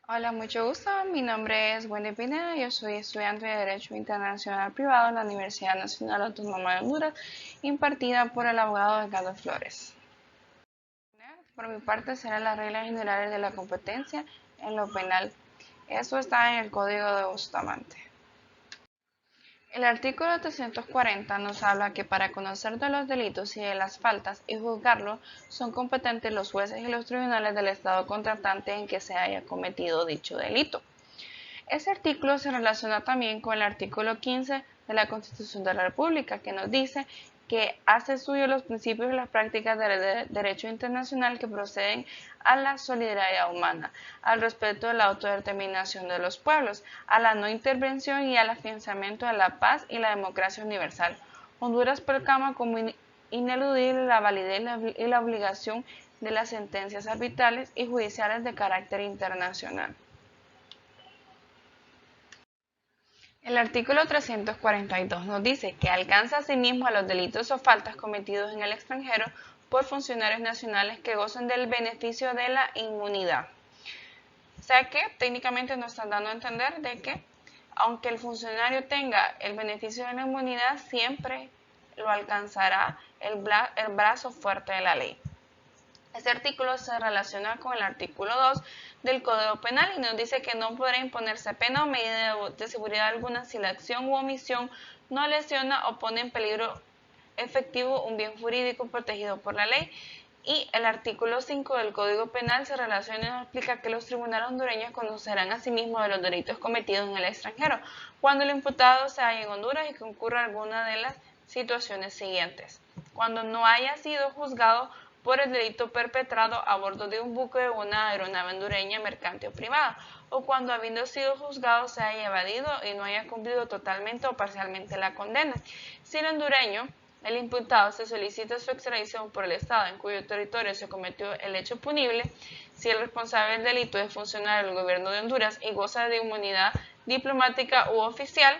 Hola, mucho gusto. Mi nombre es Wendy Pineda. Yo soy estudiante de Derecho Internacional Privado en la Universidad Nacional Autónoma de Honduras, impartida por el abogado Ricardo Flores. Por mi parte, serán las reglas generales de la competencia en lo penal. Esto está en el Código de Bustamante. El artículo 340 nos habla que para conocer de los delitos y de las faltas y juzgarlo son competentes los jueces y los tribunales del Estado contratante en que se haya cometido dicho delito. Este artículo se relaciona también con el artículo 15 de la Constitución de la República, que nos dice que hace suyo los principios y las prácticas del derecho internacional que proceden a la solidaridad humana, al respeto de la autodeterminación de los pueblos, a la no intervención y al afianzamiento de la paz y la democracia universal. Honduras proclama como ineludible la validez y la obligación de las sentencias arbitrales y judiciales de carácter internacional. El artículo 342 nos dice que alcanza asimismo a los delitos o faltas cometidos en el extranjero por funcionarios nacionales que gozan del beneficio de la inmunidad. O sea que técnicamente nos están dando a entender de que aunque el funcionario tenga el beneficio de la inmunidad, siempre lo alcanzará el brazo fuerte de la ley. Este artículo se relaciona con el artículo 2 del Código Penal y nos dice que no podrá imponerse pena o medida de seguridad alguna si la acción u omisión no lesiona o pone en peligro efectivo un bien jurídico protegido por la ley. Y el artículo 5 del Código Penal se relaciona y nos explica que los tribunales hondureños conocerán a sí mismos de los delitos cometidos en el extranjero cuando el imputado se halla en Honduras y concurra alguna de las situaciones siguientes. Cuando no haya sido juzgado por el delito perpetrado a bordo de un buque de una aeronave hondureña mercante o privada, o cuando habiendo sido juzgado se haya evadido y no haya cumplido totalmente o parcialmente la condena. Si el hondureño, el imputado, se solicita su extradición por el Estado en cuyo territorio se cometió el hecho punible, si el responsable del delito es funcionario del gobierno de Honduras y goza de inmunidad diplomática u oficial,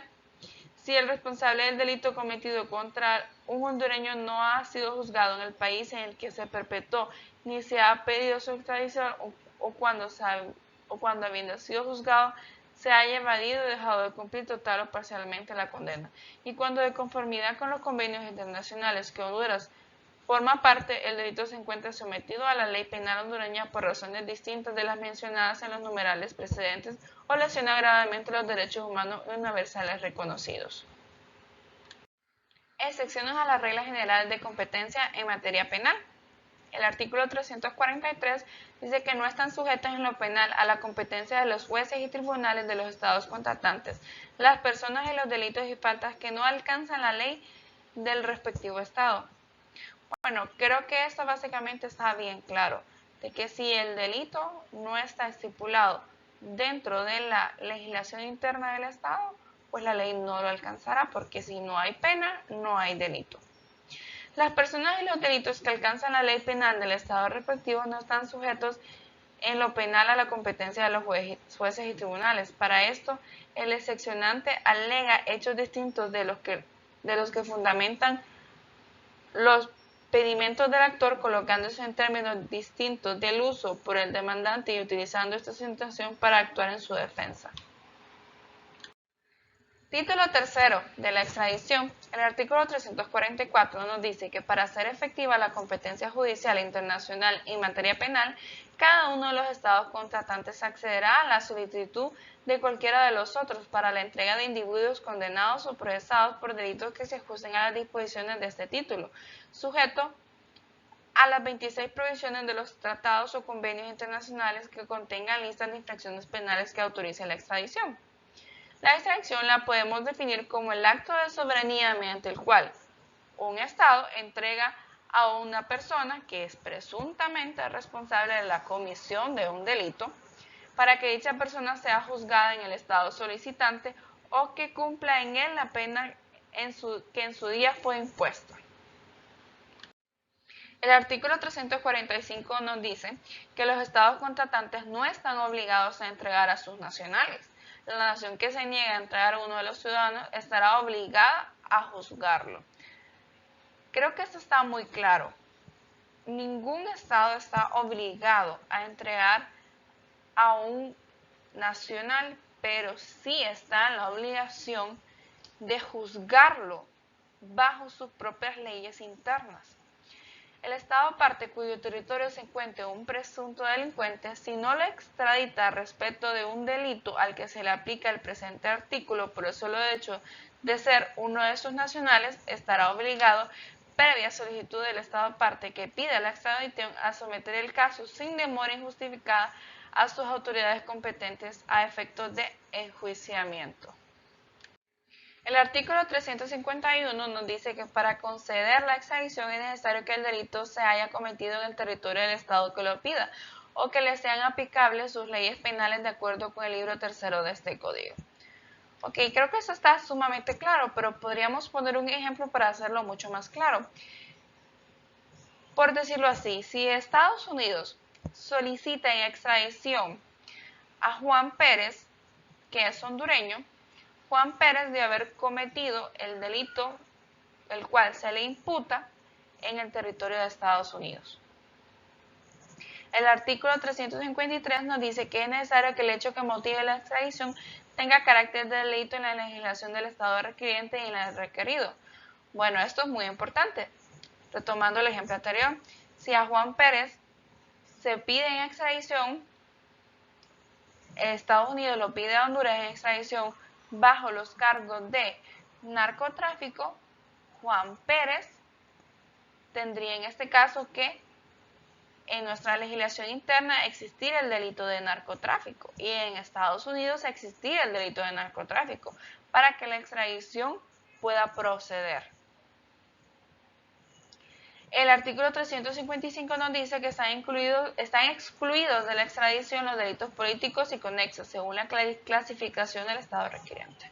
si el responsable del delito cometido contra un hondureño no ha sido juzgado en el país en el que se perpetró ni se ha pedido su extradición o cuando habiendo sido juzgado se haya evadido y dejado de cumplir total o parcialmente la condena, y cuando de conformidad con los convenios internacionales que Honduras forma parte, el delito se encuentra sometido a la ley penal hondureña por razones distintas de las mencionadas en los numerales precedentes o lesiona gravemente los derechos humanos universales reconocidos. Excepciones a las reglas generales de competencia en materia penal. El artículo 343 dice que no están sujetas en lo penal a la competencia de los jueces y tribunales de los estados contratantes las personas y los delitos y faltas que no alcanzan la ley del respectivo estado. Bueno, creo que esto básicamente está bien claro, de que si el delito no está estipulado dentro de la legislación interna del Estado, pues la ley no lo alcanzará, porque si no hay pena, no hay delito. Las personas y los delitos que alcanzan la ley penal del Estado respectivo no están sujetos en lo penal a la competencia de los jueces y tribunales. Para esto, el excepcionante alega hechos distintos de los que fundamentan los pedimentos del actor colocándose en términos distintos del uso por el demandante y utilizando esta situación para actuar en su defensa. Título tercero de la extradición. El artículo 344 nos dice que para hacer efectiva la competencia judicial internacional en materia penal, cada uno de los estados contratantes accederá a la solicitud de cualquiera de los otros para la entrega de individuos condenados o procesados por delitos que se ajusten a las disposiciones de este título, sujeto a las 26 provisiones de los tratados o convenios internacionales que contengan listas de infracciones penales que autoricen la extradición. La extradición la podemos definir como el acto de soberanía mediante el cual un Estado entrega a una persona que es presuntamente responsable de la comisión de un delito para que dicha persona sea juzgada en el Estado solicitante o que cumpla en él la pena que en su día fue impuesta. El artículo 345 nos dice que los estados contratantes no están obligados a entregar a sus nacionales. La nación que se niegue a entregar a uno de los ciudadanos estará obligada a juzgarlo. Creo que esto está muy claro. Ningún estado está obligado a entregar a un nacional, pero sí está en la obligación de juzgarlo bajo sus propias leyes internas. El Estado parte cuyo territorio se encuentre un presunto delincuente, si no lo extradita respecto de un delito al que se le aplica el presente artículo por el solo hecho de ser uno de sus nacionales, estará obligado, previa solicitud del Estado parte que pida la extradición, a someter el caso sin demora injustificada a sus autoridades competentes a efectos de enjuiciamiento. El artículo 351 nos dice que para conceder la extradición es necesario que el delito se haya cometido en el territorio del Estado que lo pida o que le sean aplicables sus leyes penales de acuerdo con el libro tercero de este código. Ok, creo que eso está sumamente claro, pero podríamos poner un ejemplo para hacerlo mucho más claro. Por decirlo así, si Estados Unidos solicita en extradición a Juan Pérez, que es hondureño, Juan Pérez de haber cometido el delito el cual se le imputa en el territorio de Estados Unidos. El artículo 353 nos dice que es necesario que el hecho que motive la extradición tenga carácter de delito en la legislación del Estado requiriente y en la del requerido. Bueno, esto es muy importante. Retomando el ejemplo anterior, si a Juan Pérez se pide en extradición, Estados Unidos lo pide a Honduras en extradición bajo los cargos de narcotráfico, Juan Pérez tendría en este caso que en nuestra legislación interna existir el delito de narcotráfico y en Estados Unidos existir el delito de narcotráfico para que la extradición pueda proceder. El artículo 355 nos dice que están excluidos de la extradición los delitos políticos y conexos, según la clasificación del Estado requiriente.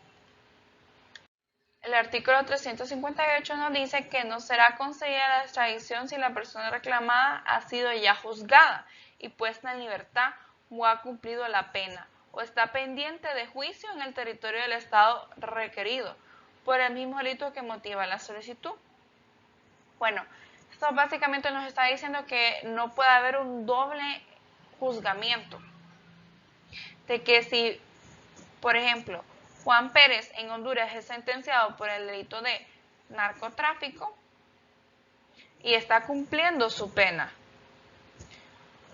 El artículo 358 nos dice que no será concedida la extradición si la persona reclamada ha sido ya juzgada y puesta en libertad o ha cumplido la pena o está pendiente de juicio en el territorio del Estado requerido por el mismo delito que motiva la solicitud. Bueno, esto básicamente nos está diciendo que no puede haber un doble juzgamiento. De que si, por ejemplo, Juan Pérez en Honduras es sentenciado por el delito de narcotráfico y está cumpliendo su pena,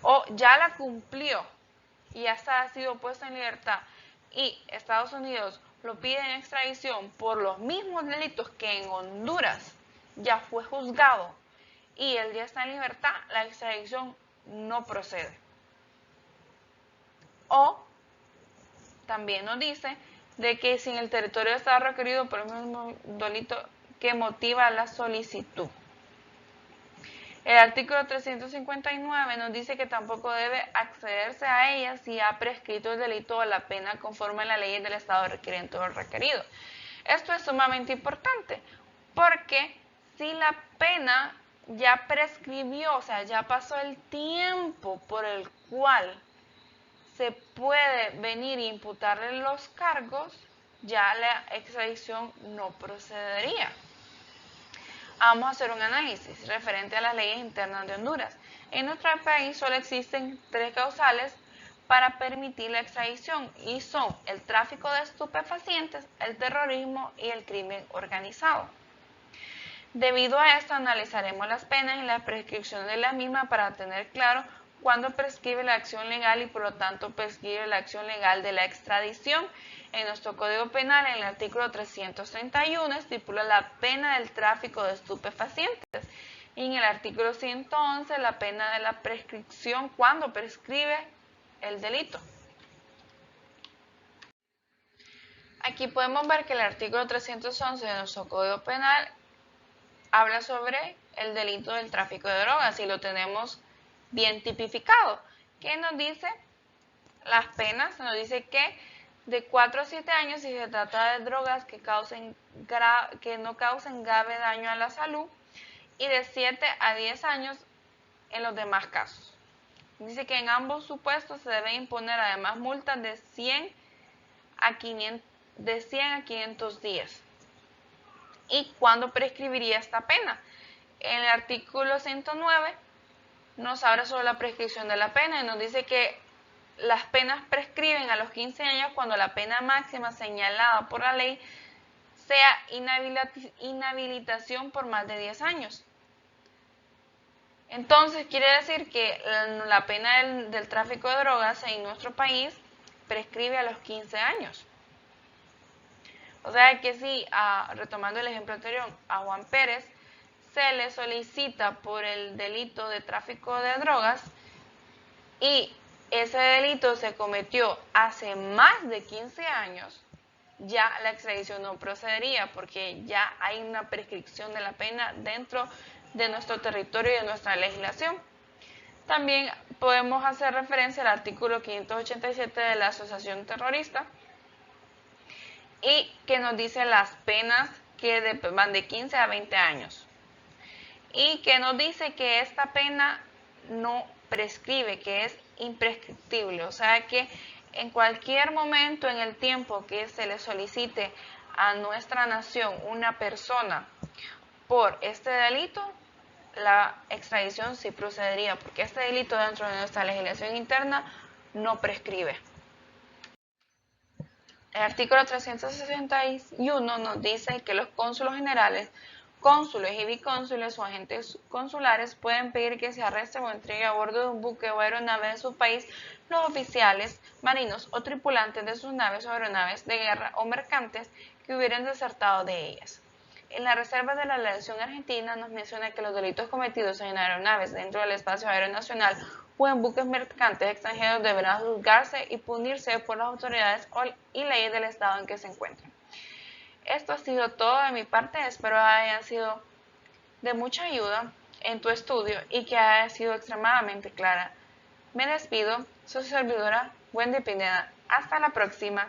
o ya la cumplió y ya ha sido puesto en libertad y Estados Unidos lo pide en extradición por los mismos delitos que en Honduras ya fue juzgado y él ya está en libertad, la extradición no procede. O también nos dice de que si en el territorio está requerido por el mismo delito que motiva la solicitud. El artículo 359 nos dice que tampoco debe accederse a ella si ha prescrito el delito o la pena conforme a la ley del Estado requiriente o requerido. Esto es sumamente importante porque si la pena ya prescribió, o sea, ya pasó el tiempo por el cual se puede venir e imputarle los cargos, ya la extradición no procedería. Vamos a hacer un análisis referente a las leyes internas de Honduras. En nuestro país solo existen 3 causales para permitir la extradición y son el tráfico de estupefacientes, el terrorismo y el crimen organizado. Debido a esto analizaremos las penas y la prescripción de la misma para tener claro cuándo prescribe la acción legal y por lo tanto prescribe la acción legal de la extradición. En nuestro Código Penal, en el artículo 331, estipula la pena del tráfico de estupefacientes y en el artículo 111 la pena de la prescripción cuando prescribe el delito. Aquí podemos ver que el artículo 311 de nuestro Código Penal habla sobre el delito del tráfico de drogas y lo tenemos bien tipificado. ¿Qué nos dice? Las penas nos dice que de 4 a 7 años si se trata de drogas que no causen grave daño a la salud y de 7 a 10 años en los demás casos. Dice que en ambos supuestos se debe imponer además multas de 100 a 500 días. ¿Y cuándo prescribiría esta pena? En el artículo 109 nos habla sobre la prescripción de la pena y nos dice que las penas prescriben a los 15 años cuando la pena máxima señalada por la ley sea inhabilitación por más de 10 años. Entonces, quiere decir que la pena del tráfico de drogas en nuestro país prescribe a los 15 años. O sea que si, retomando el ejemplo anterior, a Juan Pérez se le solicita por el delito de tráfico de drogas y ese delito se cometió hace más de 15 años, ya la extradición no procedería porque ya hay una prescripción de la pena dentro de nuestro territorio y de nuestra legislación. También podemos hacer referencia al artículo 587 de la Asociación Terrorista y que nos dice las penas que van de 15 a 20 años y que nos dice que esta pena no prescribe, que es imprescriptible, o sea que en cualquier momento en el tiempo que se le solicite a nuestra nación una persona por este delito, la extradición sí procedería, porque este delito dentro de nuestra legislación interna no prescribe. El artículo 361 nos dice que los cónsulos generales, cónsules y vicónsules o agentes consulares pueden pedir que se arreste o entregue a bordo de un buque o aeronave de su país los oficiales, marinos o tripulantes de sus naves o aeronaves de guerra o mercantes que hubieran desertado de ellas. En la reserva de la legislación argentina nos menciona que los delitos cometidos en aeronaves dentro del espacio aéreo nacional o en buques mercantes extranjeros deberán juzgarse y punirse por las autoridades y leyes del estado en que se encuentran. Esto ha sido todo de mi parte, espero haya sido de mucha ayuda en tu estudio y que haya sido extremadamente clara. Me despido, soy su servidora, Wendy Pineda. Hasta la próxima.